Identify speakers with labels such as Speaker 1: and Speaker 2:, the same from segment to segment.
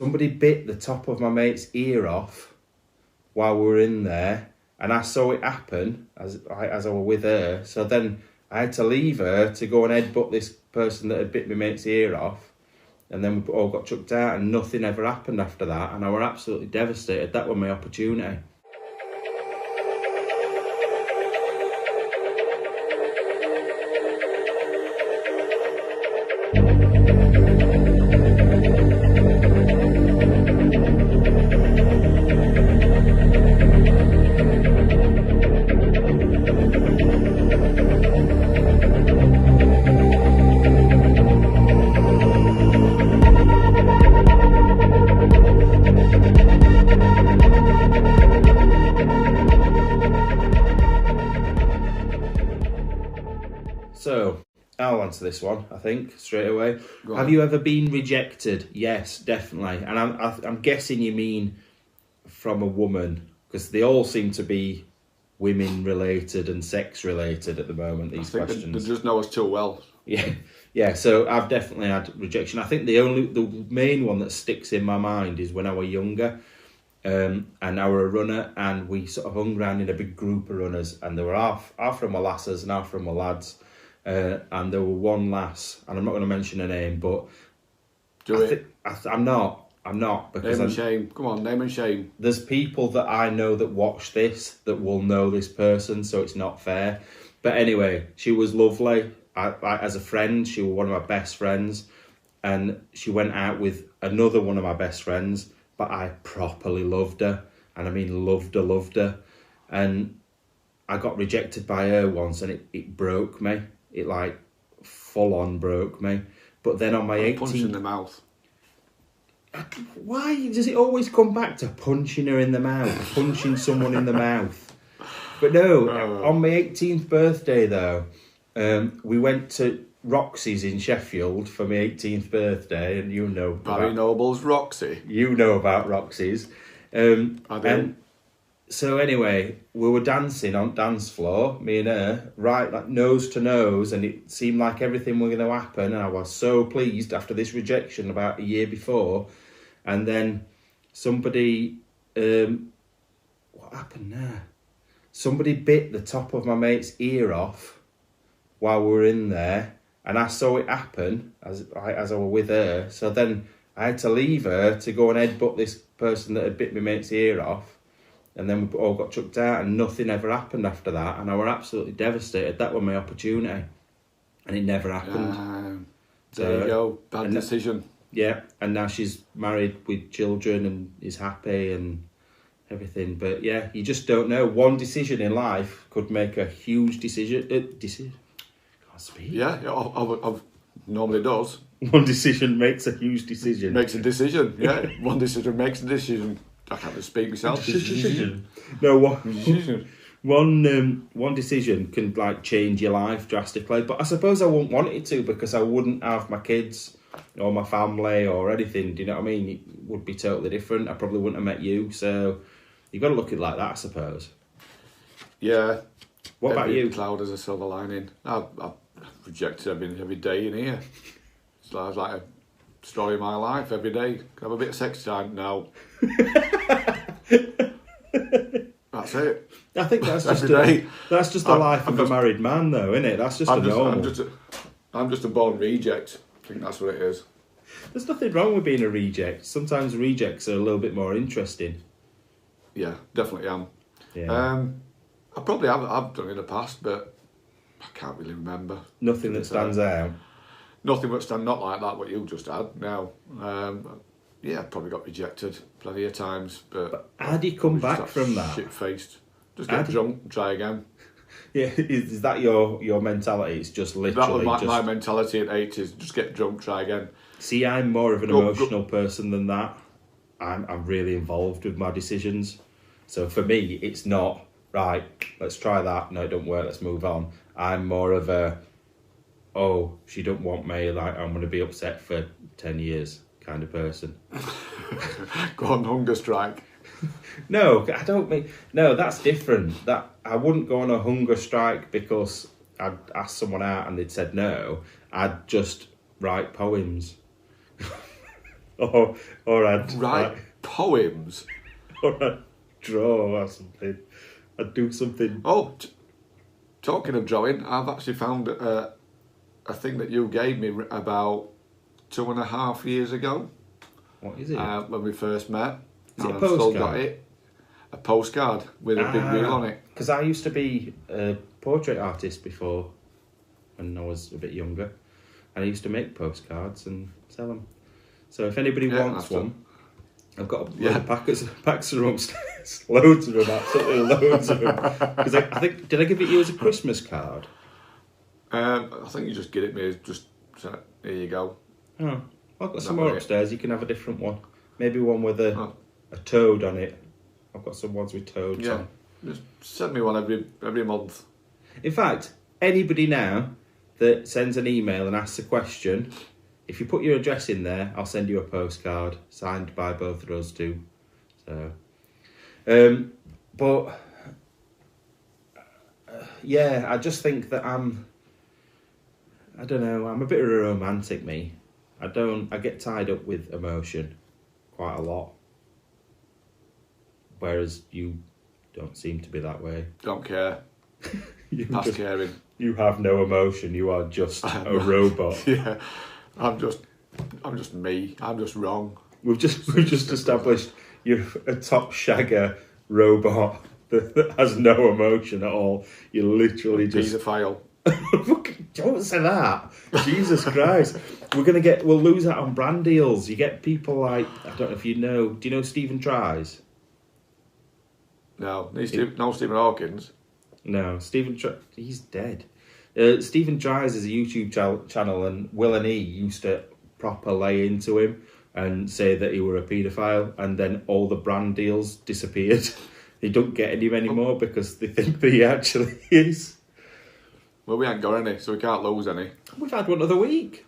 Speaker 1: Somebody bit the top of my mate's ear off while we were in there, and I saw it happen as I was with her. So then I had to leave her to go and headbutt this person that had bit my mate's ear off, and then we all got chucked out, and nothing ever happened after that, and I were absolutely devastated. That was my opportunity. So, I'll answer this one, I think, straight away. Have you ever been rejected? Yes, definitely. And I'm guessing you mean from a woman, because they all seem to be women-related and sex-related at the moment, these questions.
Speaker 2: They just know us too well.
Speaker 1: Yeah. So I've definitely had rejection. I think the main one that sticks in my mind is when I was younger, and I were a runner, and we sort of hung around in a big group of runners, and there were half from my lasses and half from my lads. And there were one lass, and I'm not going to mention her name, but I'm not because
Speaker 2: name and shame. Come on, name and shame.
Speaker 1: There's people that I know that watch this that will know this person, so it's not fair. But anyway, she was lovely. I as a friend, she was one of my best friends, and she went out with another one of my best friends. But I properly loved her, and I mean loved her, and I got rejected by her once, and it broke me. It like full on broke me. But then on my 18th...
Speaker 2: Punch in the mouth.
Speaker 1: Why does it always come back to punching her in the mouth? Punching someone in the mouth? But no, on my 18th birthday though, we went to Roxy's in Sheffield for my 18th birthday, and you know...
Speaker 2: Barry Noble's Roxy.
Speaker 1: You know about Roxy's.
Speaker 2: I do.
Speaker 1: And so anyway, we were dancing on dance floor, me and her, right, like nose to nose, and it seemed like everything was going to happen, and I was so pleased after this rejection about a year before. And then somebody, what happened there? Somebody bit the top of my mate's ear off while we were in there, and I saw it happen as I was with her. So then I had to leave her to go and headbutt this person that had bit my mate's ear off. And then we all got chucked out, and nothing ever happened after that, and I were absolutely devastated. That was my opportunity, and it never happened.
Speaker 2: There you go, bad decision.
Speaker 1: Yeah, and now she's married with children and is happy and everything. But yeah, you just don't know. One decision in life could make a huge decision. Can't speak.
Speaker 2: Yeah, I've normally does.
Speaker 1: One decision makes a huge decision.
Speaker 2: Makes a decision, yeah. One decision makes a decision. I can't even speak myself.
Speaker 1: No, one decision can like change your life drastically. But I suppose I wouldn't want it to, because I wouldn't have my kids or my family or anything. Do you know what I mean? It would be totally different. I probably wouldn't have met you. So you got to look at it like that, I suppose.
Speaker 2: Yeah.
Speaker 1: What about you?
Speaker 2: Cloud has a silver lining. I've rejected every day in here. It's like a story of my life every day. Can have a bit of sex time now. That's it.
Speaker 1: I think that's just the life of a married man, though, isn't it? That's just normal.
Speaker 2: I'm just a born reject. I think that's what it is.
Speaker 1: There's nothing wrong with being a reject. Sometimes rejects are a little bit more interesting.
Speaker 2: Yeah, definitely am.
Speaker 1: Yeah.
Speaker 2: I probably have done in the past, but I can't really remember.
Speaker 1: Nothing that stands out.
Speaker 2: Nothing but not like that, what you just had. Now, yeah, I've probably got rejected plenty of times, but
Speaker 1: how do you come back from that?
Speaker 2: Shit-faced. Just get drunk and try again.
Speaker 1: Yeah, is that your mentality? It's just literally...
Speaker 2: That was my mentality at 80s, just get drunk, try again.
Speaker 1: See, I'm more of an emotional person than that. I'm really involved with my decisions. So for me, it's not, right, let's try that. No, it don't work, let's move on. I'm more of a, oh, she don't want me, like I'm going to be upset for 10 years kind of person.
Speaker 2: Go on hunger strike.
Speaker 1: No, I don't mean... No, that's different. That I wouldn't go on a hunger strike because I'd asked someone out and they'd said no. I'd just write poems. or I'd
Speaker 2: Write poems.
Speaker 1: or I'd draw or something. I'd do something.
Speaker 2: Oh, talking of drawing, I've actually found a thing that you gave me about 2.5 years ago.
Speaker 1: What is it?
Speaker 2: When we first met.
Speaker 1: Is it a
Speaker 2: I've still got
Speaker 1: postcard?
Speaker 2: it. A postcard with a big wheel on it.
Speaker 1: Because I used to be a portrait artist before, when I was a bit younger, and I used to make postcards and sell them. So if anybody wants one, I've got a load of packs of them upstairs. Loads of them, absolutely loads of them. Because I think, did I give it you as a Christmas card?
Speaker 2: I think you just get it me. Just here you go.
Speaker 1: Oh, I've got some more upstairs. You can have a different one. Maybe one with a toad on it. I've got some ones with toads on.
Speaker 2: Just send me one every month.
Speaker 1: In fact, anybody now that sends an email and asks a question, if you put your address in there, I'll send you a postcard signed by both of us too. So, but yeah, I just think that I don't know, I'm a bit of a romantic, me. I get tied up with emotion quite a lot. Whereas you don't seem to be that way.
Speaker 2: Don't care. Past caring.
Speaker 1: You have no emotion. You are just a robot.
Speaker 2: Yeah, I'm just me. I'm just wrong.
Speaker 1: We've just established you're a top shagger robot that has no emotion at all. You're literally just
Speaker 2: paedophile.
Speaker 1: Don't say that. Jesus Christ. We'll lose out on brand deals. You get people like, I don't know if you know. Do you know Stephen Tries?
Speaker 2: No, Stephen Hawkins.
Speaker 1: No, he's dead. Stephen Tries is a YouTube channel, and Will and E used to proper lay into him and say that he were a paedophile, and then all the brand deals disappeared. They don't get any anymore because they think that he actually is.
Speaker 2: Well, we ain't got any, so we can't lose any.
Speaker 1: We've had one of the week.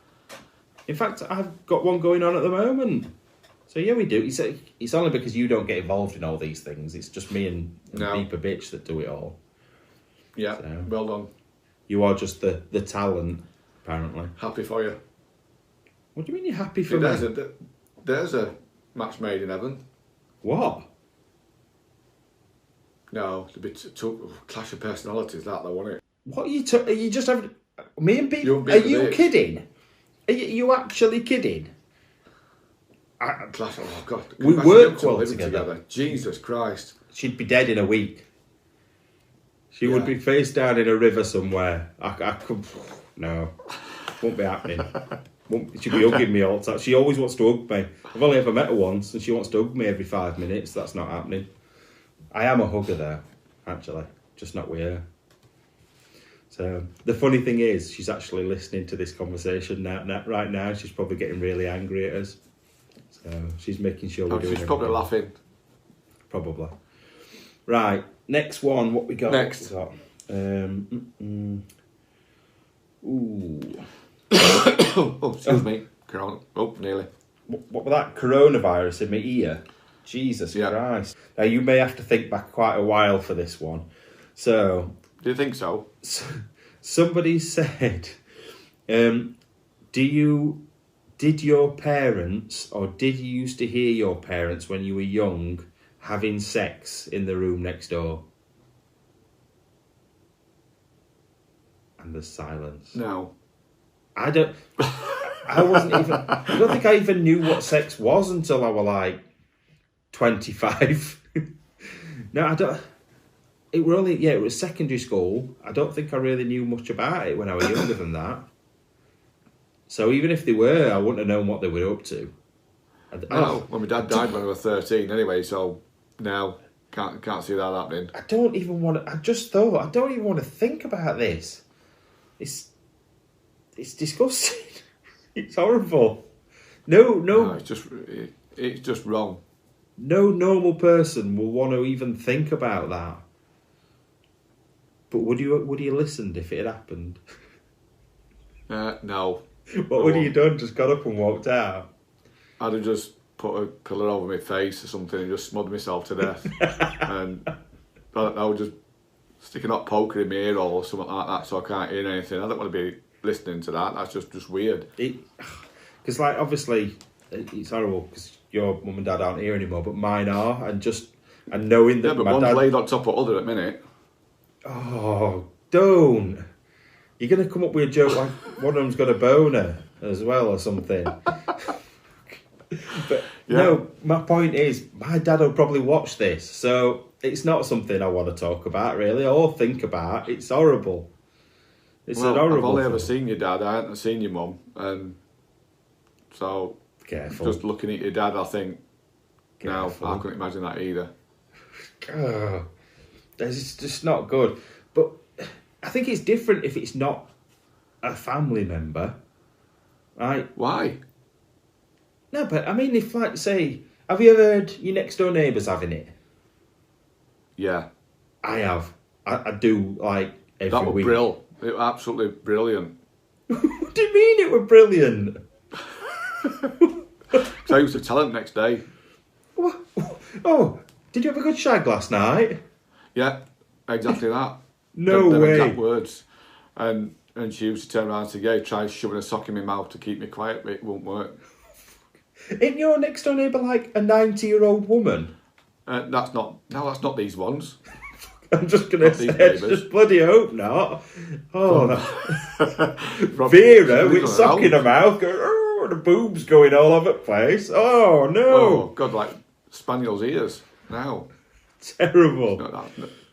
Speaker 1: In fact, I've got one going on at the moment. So yeah, we do. It's only because you don't get involved in all these things. It's just me and Beeper Bitch that do it all.
Speaker 2: Yeah, so, well done.
Speaker 1: You are just the talent, apparently.
Speaker 2: Happy for you.
Speaker 1: What do you mean you're happy for me?
Speaker 2: There's a match made in heaven.
Speaker 1: What?
Speaker 2: No, it's a bit clash of personalities, that though, wasn't it?
Speaker 1: What are you just having... Me and Beeper...
Speaker 2: Are
Speaker 1: you kidding? Are you actually kidding?
Speaker 2: Clash, oh God.
Speaker 1: We work well together.
Speaker 2: Jesus Christ.
Speaker 1: She'd be dead in a week. She would be face down in a river somewhere. I could... No. Won't be happening. She'd be hugging me all the time. She always wants to hug me. I've only ever met her once, and she wants to hug me every 5 minutes. That's not happening. I am a hugger, though, actually. Just not with her. So, the funny thing is, she's actually listening to this conversation right now. She's probably getting really angry at us. So, she's making sure we're doing
Speaker 2: She's probably laughing.
Speaker 1: Probably. Right, next one. What we got?
Speaker 2: Next.
Speaker 1: What we got? Ooh.
Speaker 2: Oh, excuse me. Oh, nearly.
Speaker 1: What was that? Coronavirus in my ear? Jesus Christ. Now, you may have to think back quite a while for this one. So...
Speaker 2: Do you think so?
Speaker 1: Somebody said, did your parents, or did you used to hear your parents when you were young having sex in the room next door? And there's silence.
Speaker 2: No.
Speaker 1: I don't think I even knew what sex was until I was like 25. No, I don't. It was secondary school. I don't think I really knew much about it when I was younger than that. So even if they were, I wouldn't have known what they were up to.
Speaker 2: Well, my dad died when I was 13 anyway, so now can't see that happening.
Speaker 1: I don't even want to think about this. It's disgusting. It's horrible. No,
Speaker 2: it's just wrong.
Speaker 1: No normal person will want to even think about that. But would you listened if it had happened?
Speaker 2: No.
Speaker 1: What would you have done? Just got up and walked out?
Speaker 2: I'd have just put a pillow over my face or something and just smothered myself to death. And I don't know, just stick a hot poker in my ear or something like that so I can't hear anything. I don't want to be listening to that. That's just weird.
Speaker 1: Because, like, obviously, it's horrible because your mum and dad aren't here anymore, but mine are, and knowing that
Speaker 2: but
Speaker 1: my
Speaker 2: one's
Speaker 1: dad...
Speaker 2: laid on top of other at the minute.
Speaker 1: Oh, don't. You're going to come up with a joke like one of them's got a boner as well or something. But no, my point is, my dad will probably watch this, so it's not something I want to talk about really or think about. It's horrible. It's an horrible
Speaker 2: I've only
Speaker 1: thing.
Speaker 2: ever seen your dad. I haven't seen your mum, and so
Speaker 1: Careful.
Speaker 2: just looking at your dad, I think,
Speaker 1: Careful.
Speaker 2: no, I couldn't imagine that either.
Speaker 1: Oh, it's just not good. But I think it's different if it's not a family member, right?
Speaker 2: Why?
Speaker 1: No, but I mean, if like say, have you ever heard your next door neighbours having it?
Speaker 2: Yeah,
Speaker 1: I have. I do like every
Speaker 2: that was
Speaker 1: week.
Speaker 2: It was absolutely brilliant.
Speaker 1: What do you mean it were brilliant?
Speaker 2: So I used to tell him next day.
Speaker 1: What? Oh, did you have a good shag last night?
Speaker 2: Yeah, exactly that.
Speaker 1: No
Speaker 2: Them
Speaker 1: way.
Speaker 2: exact words. And she used to turn around and say, yeah, try shoving a sock in my mouth to keep me quiet, but it won't work.
Speaker 1: Ain't your next door neighbour like a 90-year-old woman?
Speaker 2: That's not these ones.
Speaker 1: I'm just going to
Speaker 2: Not these
Speaker 1: say,
Speaker 2: neighbours.
Speaker 1: just bloody hope not. Oh,
Speaker 2: From-
Speaker 1: Vera with
Speaker 2: from
Speaker 1: sock in her
Speaker 2: around.
Speaker 1: mouth, going, oh, the boobs going all over the place. Oh, no.
Speaker 2: Oh, God, like Spaniel's ears now.
Speaker 1: Terrible.
Speaker 2: No,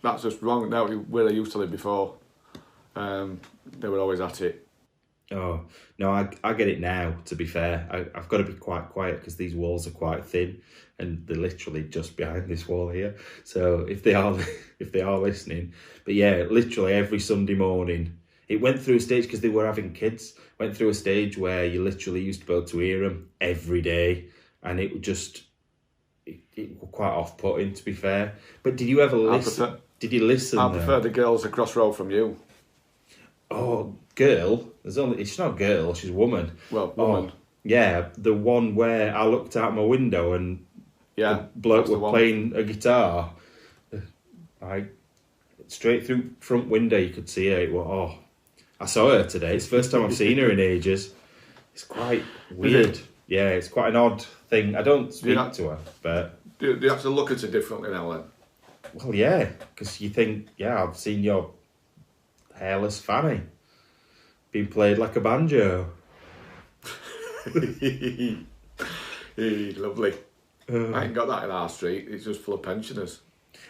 Speaker 2: that's just wrong. Now, where I used to live before, they were always at it.
Speaker 1: Oh, no, I get it now, to be fair. I've got to be quite quiet because these walls are quite thin and they're literally just behind this wall here. So if they are listening. But yeah, literally every Sunday morning. It went through a stage because they were having kids. Went through a stage where you literally used to be able to hear them every day. And it would just... It was quite off-putting, to be fair. But did you ever listen? Did you listen?
Speaker 2: I prefer the girls across road from you.
Speaker 1: Oh, girl. She's not a girl, she's a woman.
Speaker 2: Well, woman.
Speaker 1: Oh, yeah, the one where I looked out my window and
Speaker 2: Yeah,
Speaker 1: the bloke
Speaker 2: that's the
Speaker 1: was
Speaker 2: one.
Speaker 1: playing a guitar. Straight through front window you could see her. I saw her today. It's the first time I've seen her in ages. It's quite weird. Yeah, it's quite an odd thing. I don't speak to her, but...
Speaker 2: Do you have to look at it differently now then?
Speaker 1: Well, yeah, because you think, yeah, I've seen your hairless fanny being played like a banjo.
Speaker 2: Lovely. I ain't got that in our street. It's just full of pensioners.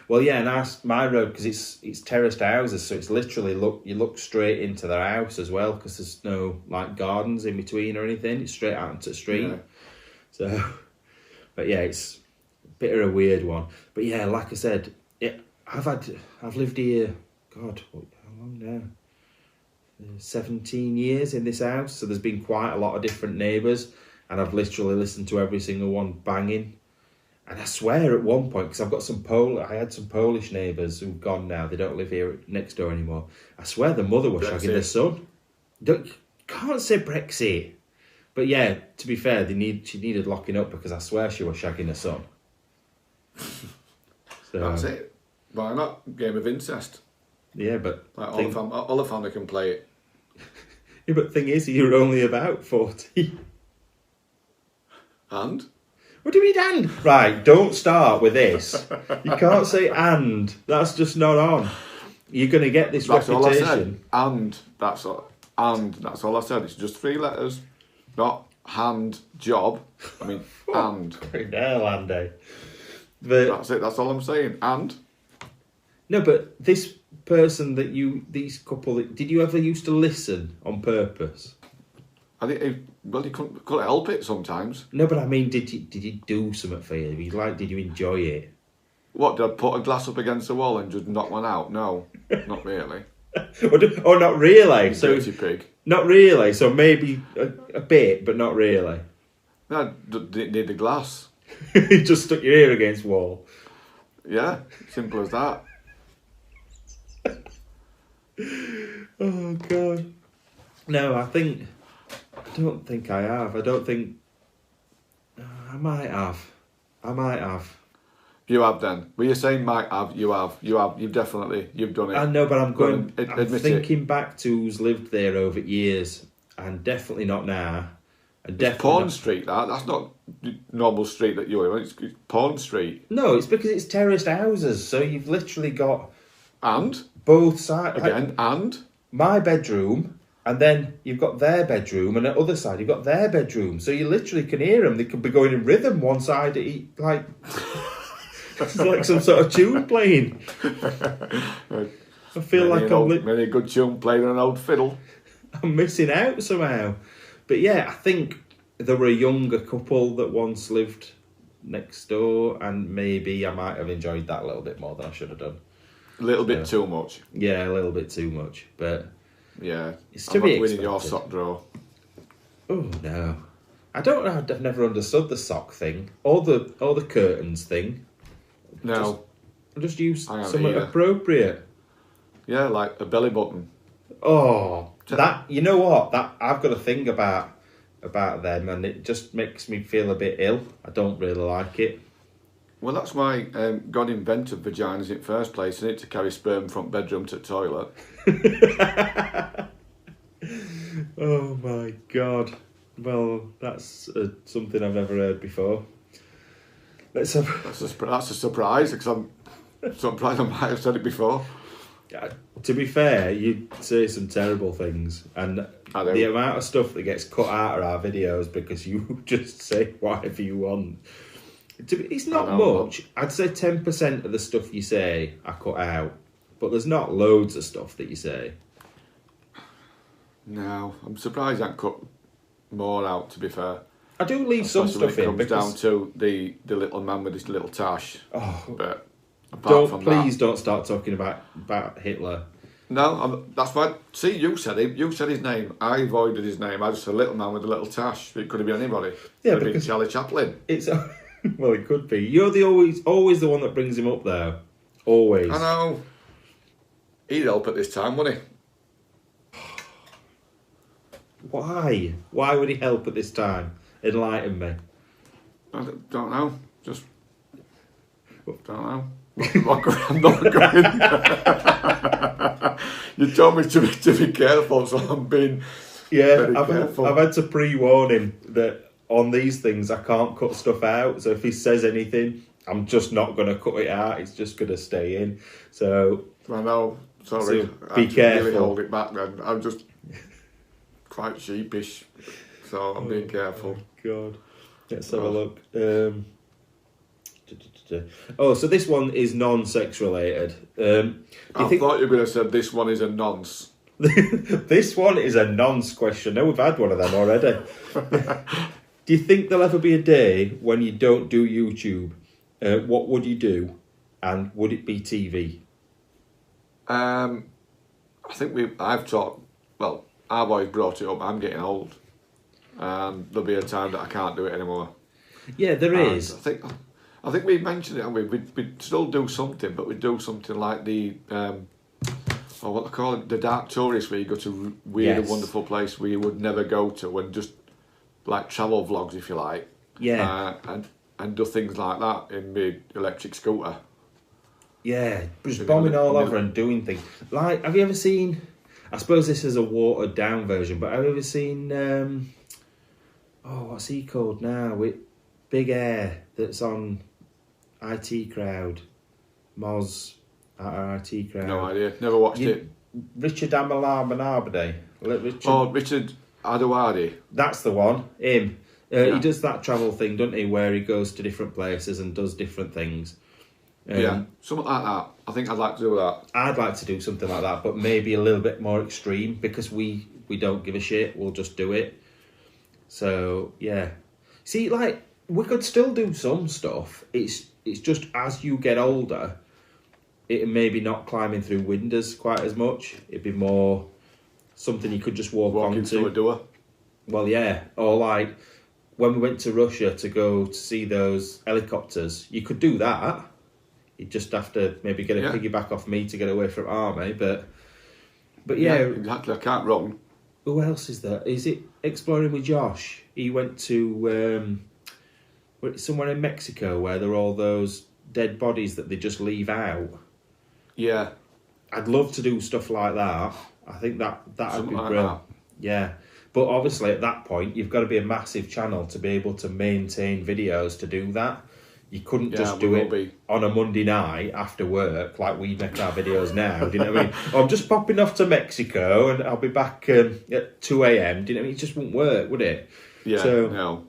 Speaker 1: Well, yeah, and my road, because it's terraced houses, so it's literally you look straight into their house as well, because there's no like gardens in between or anything. It's straight out into the street. Yeah. So, but yeah, it's a bit of a weird one. But yeah, like I said, I've lived here. God, how long now? 17 years in this house, so there's been quite a lot of different neighbours, and I've literally listened to every single one banging. And I swear at one point, because I had some Polish neighbours who've gone now, they don't live here next door anymore. I swear the mother was shagging the son. Can't say Brexit. But yeah, to be fair, she needed locking up because I swear she was shagging her son. So,
Speaker 2: that's it. Why not? Game of incest.
Speaker 1: Yeah, but...
Speaker 2: Like all the family can play it.
Speaker 1: Yeah, but the thing is, you're only about 40.
Speaker 2: And?
Speaker 1: What do you mean, and? Right, don't start with this. You can't say and. That's just not on. You're going to get this reputation.
Speaker 2: All I said. And that's all I said. It's just 3 letters. Not hand, job. I mean, and.
Speaker 1: Hell, Andy. But,
Speaker 2: that's it. That's all I'm saying. And?
Speaker 1: No, but this person these couple, did you ever used to listen on purpose?
Speaker 2: I think, well, you couldn't help it sometimes.
Speaker 1: No, but I mean, did you do something for you? Did you enjoy it?
Speaker 2: What, did I put a glass up against the wall and just knock one out? No, not really.
Speaker 1: Oh, not really. So
Speaker 2: Dirty pig.
Speaker 1: Not really. So maybe a bit, but not really.
Speaker 2: No, I didn't need the glass.
Speaker 1: You just stuck your ear against the wall.
Speaker 2: Yeah, simple as that.
Speaker 1: Oh God. No, I don't think I have. I don't think... I might have.
Speaker 2: You have then. Were you saying might have? You have. You've definitely. You've done it.
Speaker 1: I know, but I'm
Speaker 2: admit
Speaker 1: thinking back to who's lived there over years, and definitely not now. And
Speaker 2: It's
Speaker 1: definitely
Speaker 2: Porn
Speaker 1: not-
Speaker 2: Street, that's not the normal street that you're in, it's Porn Street.
Speaker 1: No, it's because it's terraced houses, so you've literally got
Speaker 2: And,
Speaker 1: both sides.
Speaker 2: again, and,
Speaker 1: My bedroom, and then you've got their bedroom, and at the other side you've got their bedroom. So you literally can hear them. They could be going in rhythm one side, like it's like some sort of tune playing. I feel like
Speaker 2: many a good tune playing on an old fiddle.
Speaker 1: I'm missing out somehow. But yeah, I think there were a younger couple that once lived next door, and maybe I might have enjoyed that a little bit more than I should have done.
Speaker 2: A little bit too much.
Speaker 1: Yeah, a little bit too much, but
Speaker 2: Yeah.
Speaker 1: it's
Speaker 2: I'm
Speaker 1: to
Speaker 2: not
Speaker 1: be
Speaker 2: winning your
Speaker 1: expected.
Speaker 2: sock drawer.
Speaker 1: Oh no, I don't know. I've never understood the sock thing or the curtains thing.
Speaker 2: No.
Speaker 1: I just use
Speaker 2: I haven't
Speaker 1: something
Speaker 2: either.
Speaker 1: appropriate.
Speaker 2: Yeah, like a belly button.
Speaker 1: Oh, that, you know what? That I've got a thing about them, and it just makes me feel a bit ill. I don't really like it.
Speaker 2: Well, that's why God invented vaginas in the first place, isn't it? To carry sperm from bedroom to toilet.
Speaker 1: Oh my god. Well, that's something I've never heard before. Let's have.
Speaker 2: That's a surprise, because I'm surprised I might have said it before.
Speaker 1: To be fair, you say some terrible things, and
Speaker 2: I do.
Speaker 1: the amount of stuff that gets cut out of our videos because you just say whatever you want. It's not
Speaker 2: I know,
Speaker 1: much. I'd say 10% of the stuff you say I cut out, but there's not loads of stuff that you say.
Speaker 2: No, I'm surprised I haven't cut more out, to be fair.
Speaker 1: I do leave some
Speaker 2: Especially
Speaker 1: stuff
Speaker 2: when it
Speaker 1: in
Speaker 2: comes down
Speaker 1: because
Speaker 2: to the little man with his little tash.
Speaker 1: oh,
Speaker 2: But apart from
Speaker 1: don't start talking about Hitler.
Speaker 2: No, that's why. See, you said him. You said his name. I avoided his name. I just said a little man with a little tash. It could have been anybody.
Speaker 1: Yeah,
Speaker 2: Could have been
Speaker 1: because
Speaker 2: Charlie Chaplin.
Speaker 1: it's well, it could be. You're the always the one that brings him up though. Always.
Speaker 2: I know. He'd help at this time, wouldn't he?
Speaker 1: Why? Why would he help at this time? Enlighten me.
Speaker 2: I don't know. Just don't know. I'm not going. You told me to be careful, so I'm being very careful.
Speaker 1: I've had to pre-warn him that on these things I can't cut stuff out. So if he says anything, I'm just not going to cut it out. It's just going to stay in. So
Speaker 2: I know. Sorry.
Speaker 1: So be careful.
Speaker 2: Really hold it back then. I'm just quite sheepish, so I'm being careful.
Speaker 1: God. Let's have a look. Oh, so this one is non-sex related.
Speaker 2: I thought you were going to say this one is a nonce.
Speaker 1: This one is a nonce question. No, we've had one of them already. Do you think there'll ever be a day when you don't do YouTube? What would you do? And would it be TV?
Speaker 2: I think I've talked. Well, I've always brought it up. I'm getting old, and there'll be a time that I can't do it anymore.
Speaker 1: Yeah, there
Speaker 2: And
Speaker 1: is.
Speaker 2: I think we mentioned it, haven't we? We'd still do something, but we'd do something like the what they call it, the dark tourist, where you go to weird and wonderful place where you would never go to, and just like travel vlogs, if you like.
Speaker 1: Yeah.
Speaker 2: And do things like that in the electric scooter.
Speaker 1: Yeah, just bombing all over and doing things. Like, have you ever seen... I suppose this is a watered down version, but have you ever seen... what's he called now? With big hair that's on IT Crowd. Moz at IT Crowd.
Speaker 2: No idea. Never watched it.
Speaker 1: Richard Amalabanabe.
Speaker 2: Richard Adewadi.
Speaker 1: That's the one. Him.
Speaker 2: Yeah.
Speaker 1: He does that travel thing, doesn't he, where he goes to different places and does different things.
Speaker 2: Yeah, something like that. I think I'd like to do that.
Speaker 1: I'd like to do something like that, but maybe a little bit more extreme, because we don't give a shit. We'll just do it. So, yeah. See, like, we could still do some stuff. It's just as you get older, it maybe not climbing through windows quite as much. It'd be more something you could just walk
Speaker 2: into
Speaker 1: onto.
Speaker 2: a door.
Speaker 1: Well, yeah. Or like when we went to Russia to go to see those helicopters, you could do that. You'd just have to maybe get a piggyback off me to get away from army, but yeah.
Speaker 2: Exactly. I can't run.
Speaker 1: Who else is there? Is it Exploring with Josh? He went to somewhere in Mexico where there are all those dead bodies that they just leave out.
Speaker 2: Yeah.
Speaker 1: I'd love to do stuff like that. I think that would be
Speaker 2: Something like
Speaker 1: brilliant.
Speaker 2: that.
Speaker 1: Yeah, But obviously at that point, you've got to be a massive channel to be able to maintain videos to do that. You couldn't just do it on a Monday night after work like we make our videos now. Do you know what I mean? I'm just popping off to Mexico and I'll be back at 2 a.m. Do you know what I mean? It just wouldn't work, would it?
Speaker 2: Yeah,
Speaker 1: so,
Speaker 2: no.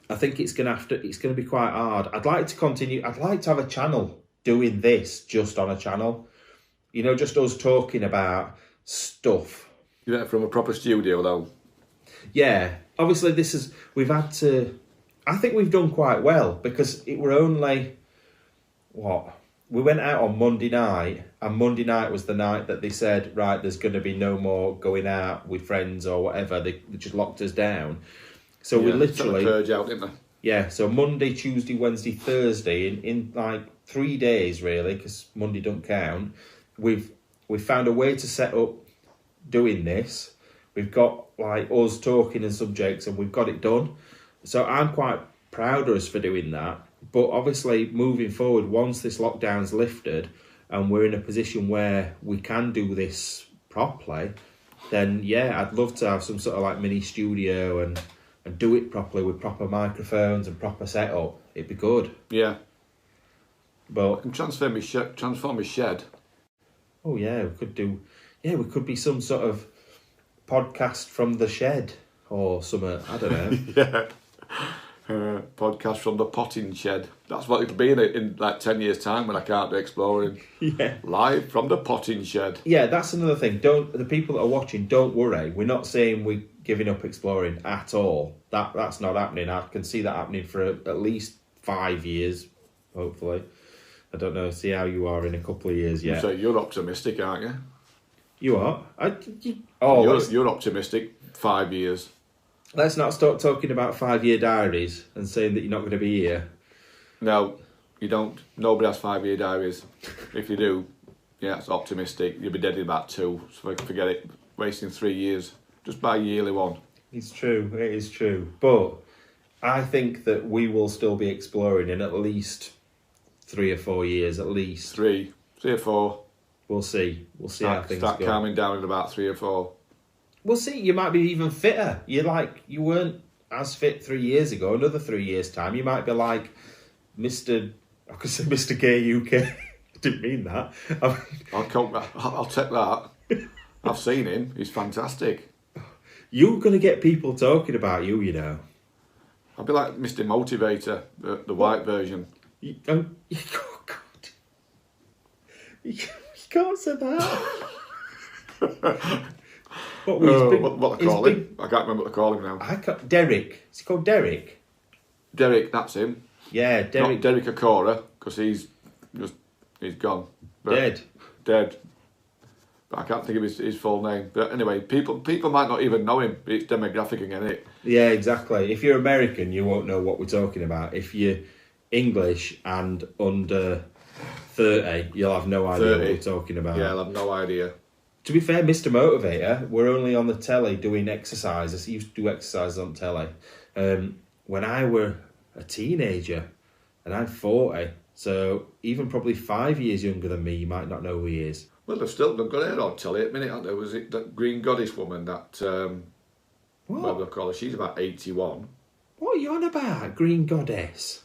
Speaker 1: I think it's going to be quite hard. I'd like to continue. I'd like to have a channel doing this just on a channel. You know, just us talking about stuff.
Speaker 2: You went from a proper studio though.
Speaker 1: Yeah, obviously we've had to, I think we've done quite well because it were only, we went out on Monday night and Monday night was the night that they said, right, there's going to be no more going out with friends or whatever. They just locked us down. So we literally...
Speaker 2: purge out, didn't they?
Speaker 1: Yeah, so Monday, Tuesday, Wednesday, Thursday, in like 3 days really, because Monday don't count, we've found a way to set up doing this. We've got like us talking and subjects and we've got it done. So I'm quite proud of us for doing that. But obviously moving forward, once this lockdown's lifted and we're in a position where we can do this properly, then yeah, I'd love to have some sort of like mini studio and do it properly with proper microphones and proper setup. It'd be good.
Speaker 2: Yeah.
Speaker 1: But
Speaker 2: I can transform my shed.
Speaker 1: Oh yeah, we could do. Yeah, we could be some sort of podcast from the shed or something. I don't know.
Speaker 2: Yeah. Podcast from the potting shed. That's what it'll be in like 10 years' time when I can't be exploring.
Speaker 1: Yeah.
Speaker 2: Live from the potting shed.
Speaker 1: Yeah, that's another thing. The people that are watching, don't worry. We're not saying we're giving up exploring at all. That's not happening. I can see that happening for at least 5 years, hopefully. I don't know. See how you are in a couple of years yet.
Speaker 2: So you're optimistic, aren't you?
Speaker 1: You are?
Speaker 2: You're optimistic. 5 years.
Speaker 1: Let's not start talking about 5-year diaries and saying that you're not going to be here.
Speaker 2: No, you don't. Nobody has 5-year diaries. If you do, yeah, it's optimistic. You'll be dead in about 2, so forget it. Wasting 3 years. Just buy a yearly one.
Speaker 1: It's true, it is true. But I think that we will still be exploring in at least 3 or 4 years, at least.
Speaker 2: 3 or 4.
Speaker 1: We'll see. We'll see how things go.
Speaker 2: Start calming down in about 3 or 4.
Speaker 1: We'll see. You might be even fitter. You weren't as fit 3 years ago. Another 3 years' time, you might be like Mr. I could say Mr. Gay UK. I didn't mean that.
Speaker 2: I'll take that. I've seen him. He's fantastic.
Speaker 1: You're going to get people talking about you, you know.
Speaker 2: I'll be like Mr. Motivator, the white version.
Speaker 1: Oh, God. You can't say that. What
Speaker 2: they call him? I can't remember what they call him now.
Speaker 1: Derek. Is he called Derek?
Speaker 2: Derek, that's him.
Speaker 1: Yeah, Derek.
Speaker 2: Not Derek Acora, because he's gone.
Speaker 1: Dead.
Speaker 2: But I can't think of his full name. But anyway, people might not even know him. It's demographic again, isn't it?
Speaker 1: Yeah, exactly. If you're American, you won't know what we're talking about. If you're English and under 30, you'll have no idea what we're talking about.
Speaker 2: Yeah, I'll have no idea.
Speaker 1: To be fair, Mr. Motivator, we're only on the telly doing exercises. He used to do exercises on telly. When I were a teenager, and I'm 40, so even probably 5 years younger than me, you might not know who he is.
Speaker 2: Well, they've got her on telly at the minute, haven't they? Was it that Green Goddess woman, that, what do they call her? She's about 81.
Speaker 1: What are you on about, Green Goddess?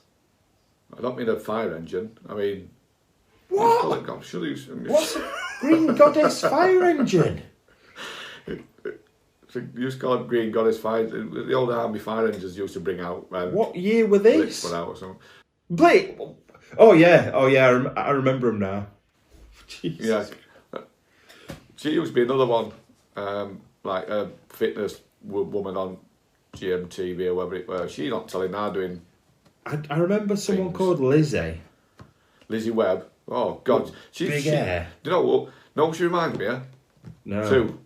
Speaker 2: I don't mean a fire engine. I mean...
Speaker 1: What? What's a Green Goddess fire engine?
Speaker 2: You used to call it Green Goddess fire. The old army fire engines used to bring out.
Speaker 1: What year were this?
Speaker 2: Blitz or something.
Speaker 1: Blitz. Oh yeah. I remember them now. Jesus.
Speaker 2: Yeah. She used to be another one, like a fitness woman on GMTV or whatever it was. She's not telling now doing.
Speaker 1: I remember someone called Lizzie.
Speaker 2: Lizzie Webb. Oh God,
Speaker 1: big hair.
Speaker 2: Do you know what she reminds me of?
Speaker 1: No.
Speaker 2: Two.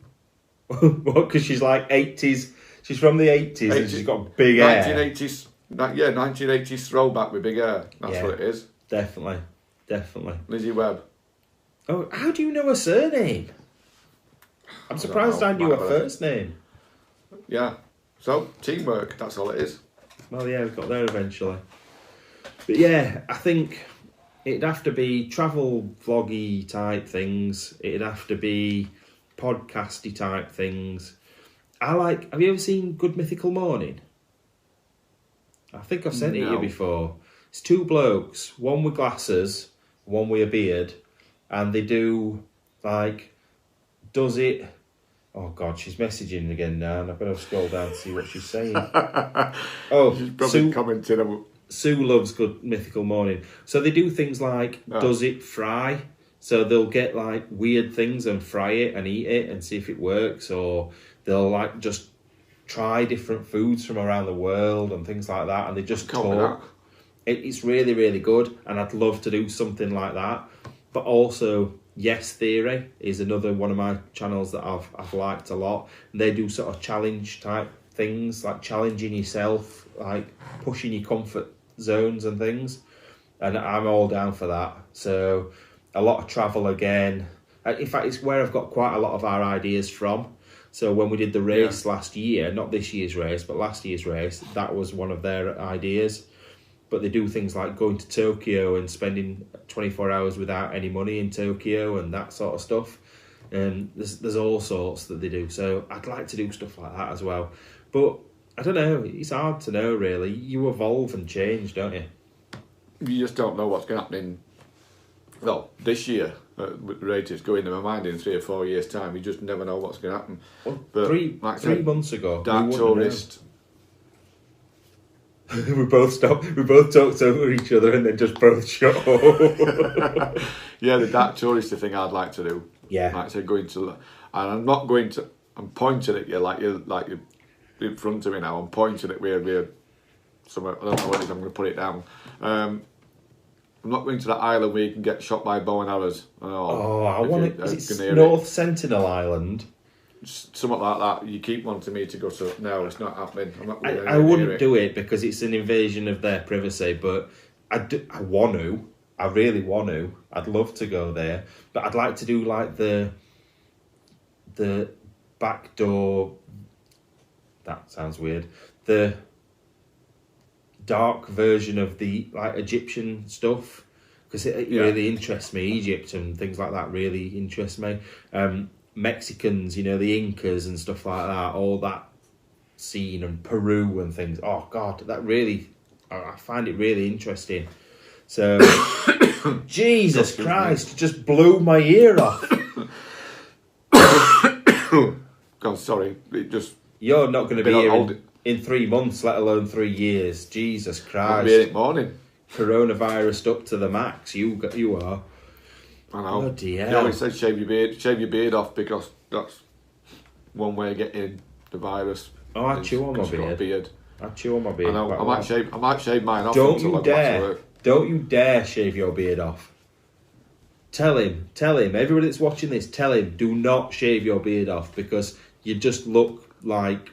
Speaker 1: What? Because she's like 80s. She's from the 80s and she's got big hair.
Speaker 2: 1980s. 1980s throwback with big hair. That's what it is.
Speaker 1: Definitely.
Speaker 2: Lizzie Webb.
Speaker 1: Oh, how do you know her surname? I'm surprised I knew her first name.
Speaker 2: Yeah. So, teamwork, that's all it is.
Speaker 1: Well, yeah, we got there eventually. But yeah, I think it'd have to be travel vloggy type things. It'd have to be podcasty type things. Have you ever seen Good Mythical Morning? I think I've sent it to you before. It's two blokes, one with glasses, one with a beard, and they do, like, does it... Oh, God, she's messaging again now, and I've got to scroll down to see what she's saying. Oh,
Speaker 2: she's probably commenting about...
Speaker 1: Sue loves Good Mythical Morning. So they do things like, does it fry? So they'll get, like, weird things and fry it and eat it and see if it works, or they'll, like, just try different foods from around the world and things like that, and they just talk. It's really, really good, and I'd love to do something like that. But also... Yes Theory is another one of my channels that I've liked a lot. And they do sort of challenge type things, like challenging yourself, like pushing your comfort zones and things. And I'm all down for that. So a lot of travel again. In fact, it's where I've got quite a lot of our ideas from. So when we did the race last year, not this year's race, but last year's race, that was one of their ideas. But they do things like going to Tokyo and spending 24 hours without any money in Tokyo and that sort of stuff. And there's all sorts that they do. So I'd like to do stuff like that as well. But I don't know. It's hard to know, really. You evolve and change, don't you?
Speaker 2: You just don't know what's going to happen well, this year. With the rate it's going in my mind in 3 or 4 years' time. You just never know what's going to happen.
Speaker 1: Well,
Speaker 2: but
Speaker 1: three months ago,
Speaker 2: Dark Tourist...
Speaker 1: we both talked over each other and then just both shut up.
Speaker 2: Yeah, the Dark Tourist thing I'd like to do.
Speaker 1: Yeah.
Speaker 2: Like I said, going to... And I'm not going to... I'm pointing at you like you're in front of me now. I'm pointing at where somewhere... I don't know where it is, I'm going to put it down. I'm not going to that island where you can get shot by bow and arrows.
Speaker 1: I want to... Is it North Sentinel Island?
Speaker 2: Something like that. You keep wanting me to go to... No, it's not happening. I'm not going
Speaker 1: I wouldn't do it because it's an invasion of their privacy, but I want to. I really want to. I'd love to go there. But I'd like to do like the backdoor... That sounds weird. The dark version of the like Egyptian stuff. Because it really interests me. Egypt and things like that really interest me. Mexicans, the Incas and stuff like that, all that scene, and Peru and things. Oh God, that really, I find it really interesting. So, Jesus Christ, just blew my ear off.
Speaker 2: God, sorry,
Speaker 1: You're not going to be here in 3 months, let alone 3 years. Jesus Christ.
Speaker 2: I'll be here in the morning.
Speaker 1: Coronavirus up to the max. You are.
Speaker 2: I know.
Speaker 1: Bloody hell.
Speaker 2: They always say shave your beard off because that's one way of getting the virus.
Speaker 1: Oh, I chew on my beard. I chew on my beard.
Speaker 2: I know. I might shave mine off.
Speaker 1: Don't you dare! Don't you dare shave your beard off. Tell him. Everybody that's watching this, tell him. Do not shave your beard off because you just look like.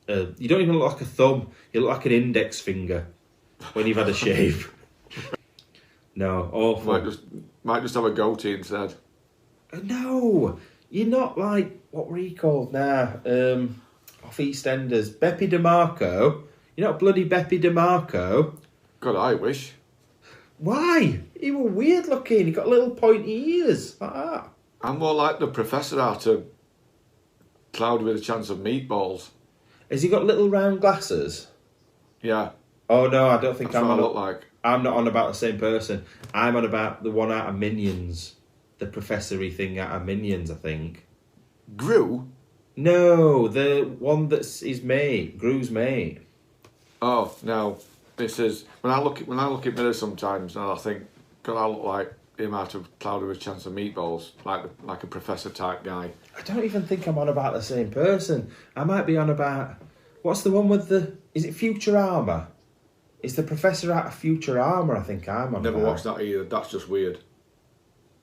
Speaker 1: You don't even look like a thumb. You look like an index finger when you've had a shave. No, awful.
Speaker 2: Might just have a goatee instead.
Speaker 1: No, you're not like, what were he called now? Off EastEnders. Beppe DeMarco. You're not bloody Beppe DeMarco.
Speaker 2: God, I wish.
Speaker 1: Why? He was weird looking. He got little pointy ears like that.
Speaker 2: I'm more like the professor out of Cloud with a Chance of Meatballs.
Speaker 1: Has he got little round glasses?
Speaker 2: Yeah.
Speaker 1: Oh no, I don't think
Speaker 2: That's what I look like.
Speaker 1: I'm not on about the same person. I'm on about the one out of Minions. The professor-y thing out of Minions, I think.
Speaker 2: Gru?
Speaker 1: No, the one that's his mate. Gru's mate.
Speaker 2: Oh, no. This is... When I look at mirrors sometimes, and I think, God, I look like him out of Cloud with a Chance of Meatballs. Like a professor-type guy.
Speaker 1: I don't even think I'm on about the same person. I might be on about... What's the one with the... Is it Futurama? It's the professor out of Futurama, I think I'm on.
Speaker 2: Never watched that either. That's just weird.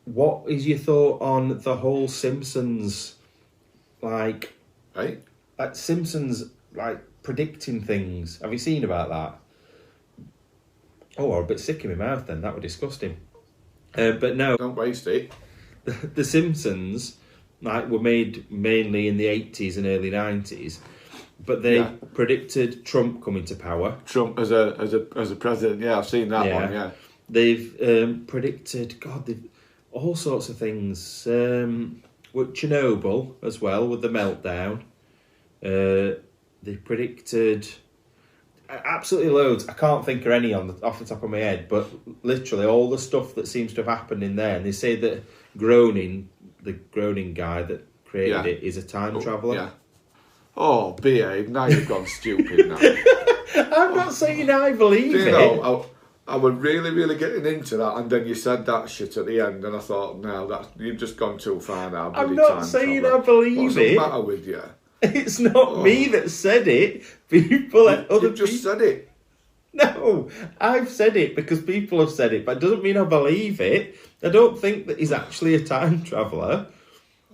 Speaker 1: What is your thought on the whole Simpsons, like Simpsons, like, predicting things? Have you seen about that? Oh, I'm a bit sick in my mouth then. That was disgusting. But no.
Speaker 2: Don't waste it.
Speaker 1: The Simpsons, like, were made mainly in the 80s and early 90s. But they predicted Trump coming to power.
Speaker 2: Trump as a president, yeah, I've seen that one, yeah.
Speaker 1: They've predicted, all sorts of things. With Chernobyl as well, with the meltdown. They predicted absolutely loads. I can't think of any off the top of my head, but literally all the stuff that seems to have happened in there. And they say that the Groening guy that created it, is a time traveller.
Speaker 2: Yeah. Oh, behave. Now you've gone stupid now.
Speaker 1: I'm not saying I believe it.
Speaker 2: I was really, really getting into that, and then you said that shit at the end, and I thought, no, you've just gone too far now.
Speaker 1: I'm not saying I believe
Speaker 2: What's
Speaker 1: it.
Speaker 2: What's the matter with you?
Speaker 1: It's not me that said it. Other
Speaker 2: just
Speaker 1: people
Speaker 2: said it.
Speaker 1: No, I've said it because people have said it, but it doesn't mean I believe it. I don't think that he's actually a time traveller.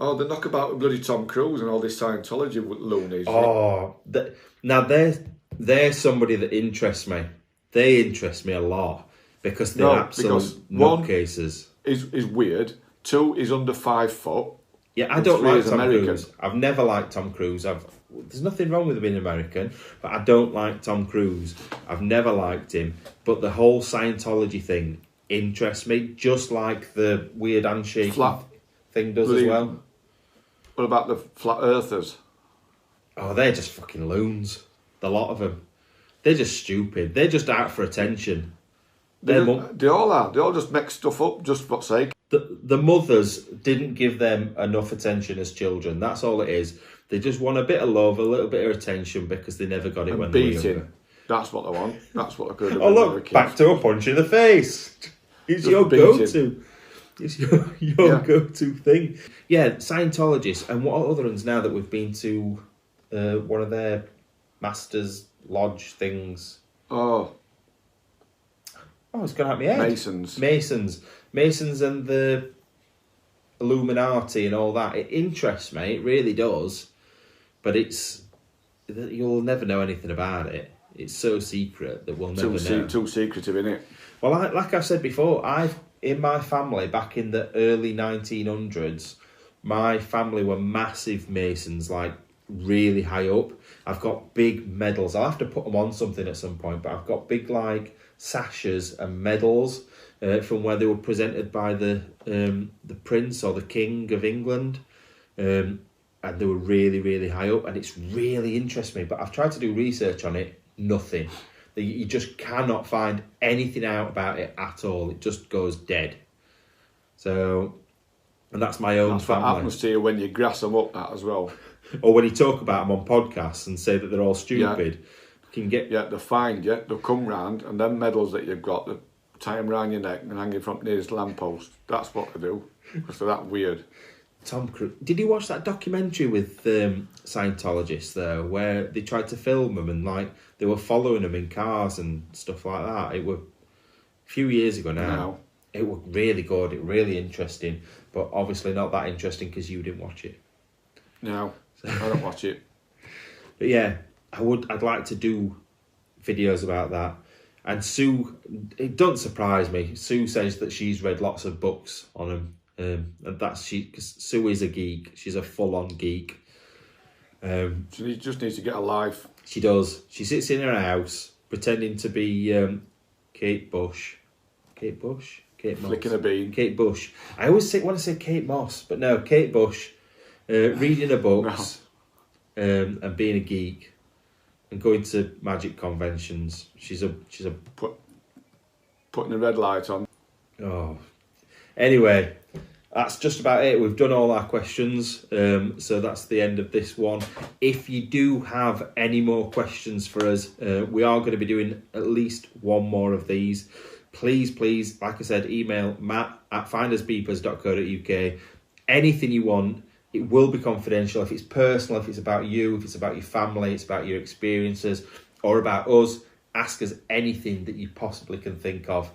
Speaker 2: Oh, the knockabout with bloody Tom Cruise and all this Scientology loonies.
Speaker 1: Oh, now they're somebody that interests me. They interest me a lot because they're absolute nutcases.
Speaker 2: Is weird. 2 is under 5 foot.
Speaker 1: Yeah, I don't like Tom Cruise. I've never liked Tom Cruise. There's nothing wrong with him being American, but I don't like Tom Cruise. I've never liked him. But the whole Scientology thing interests me, just like the weird handshake thing does as well.
Speaker 2: What about the flat earthers?
Speaker 1: Oh, they're just fucking loons. The lot of them. They're just stupid. They're just out for attention.
Speaker 2: They all are. They all just make stuff up just for sake.
Speaker 1: The mothers didn't give them enough attention as children. That's all it is. They just want a bit of love, a little bit of attention because they never got it when they were younger.
Speaker 2: That's what they want. That's what they could have.
Speaker 1: Oh look, back to a punch in the face. It's your go-to. It's your go-to thing. Yeah, Scientologists. And what other ones now that we've been to one of their Masters Lodge things?
Speaker 2: Oh,
Speaker 1: it's gone out my head. Masons and the Illuminati and all that. It interests me. It really does. But you'll never know anything about it. It's so secret that we'll never know.
Speaker 2: Too secretive, isn't it?
Speaker 1: Well, like I've said before, in my family back in the early 1900s, my family were massive Masons, like really high up. I've got big medals. I'll have to put them on something at some point, but I've got big like sashes and medals from where they were presented by the Prince or the King of England. And they were really, really high up, and it's really interests me. But I've tried to do research on it, nothing. You just cannot find anything out about it at all. It just goes dead. So, and that's my own family.
Speaker 2: What happens to you when you grass them up that as well.
Speaker 1: Or when you talk about them on podcasts and say that they're all stupid. Can get
Speaker 2: they'll find you, they'll come round, and them medals that you've got, they'll tie them round your neck and hang you from the nearest lamppost. That's what they do, because they're that weird.
Speaker 1: Tom Cruise. Did you watch that documentary with Scientologists though, where they tried to film them and like they were following them in cars and stuff like that? It was a few years ago now.
Speaker 2: No.
Speaker 1: It was really good. It was really interesting, but obviously not that interesting because you didn't watch it.
Speaker 2: No, I don't watch it.
Speaker 1: But yeah, I'd like to do videos about that. And Sue, it doesn't surprise me. Sue says that she's read lots of books on them. And that's because Sue is a geek. She's a full-on geek.
Speaker 2: She just needs to get a life.
Speaker 1: She does. She sits in her house pretending to be Kate Bush. Kate Bush? Kate Moss.
Speaker 2: Flicking a bean.
Speaker 1: Kate Bush. I always want to say Kate Moss, but no, Kate Bush. Reading her books and being a geek and going to magic conventions. She's a
Speaker 2: putting a red light on.
Speaker 1: Oh. Anyway, that's just about it. We've done all our questions, so that's the end of this one. If you do have any more questions for us, we are going to be doing at least one more of these. Please, like I said, email matt@findersbeepers.co.uk. Anything you want. It will be confidential. If it's personal, if it's about you, if it's about your family, it's about your experiences, or about us, ask us anything that you possibly can think of.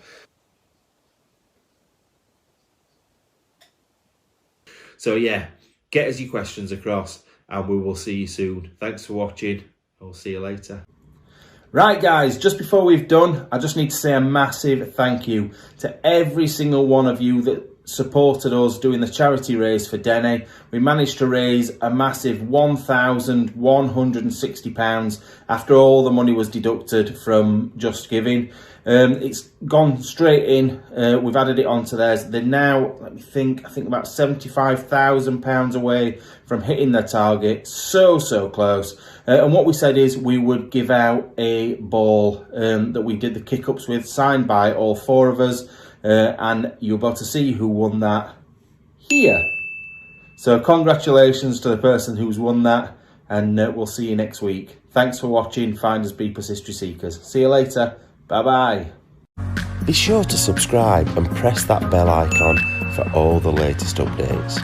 Speaker 1: So yeah, get us your questions across and we will see you soon. Thanks for watching. I'll see you later. Right guys, just before we've done, I just need to say a massive thank you to every single one of you that supported us doing the charity raise for Denny. We managed to raise a massive £1,160 after all the money was deducted from Just Giving. It's gone straight in. We've added it onto theirs. They're now, I think about £75,000 away from hitting their target. So close. And what we said is we would give out a ball that we did the kick-ups with, signed by all 4 of us. And you'll be able to see who won that here. So congratulations to the person who's won that, and we'll see you next week. Thanks for watching Findersbeepers History Seekers. See you later. Bye-bye.
Speaker 3: Be sure to subscribe and press that bell icon for all the latest updates.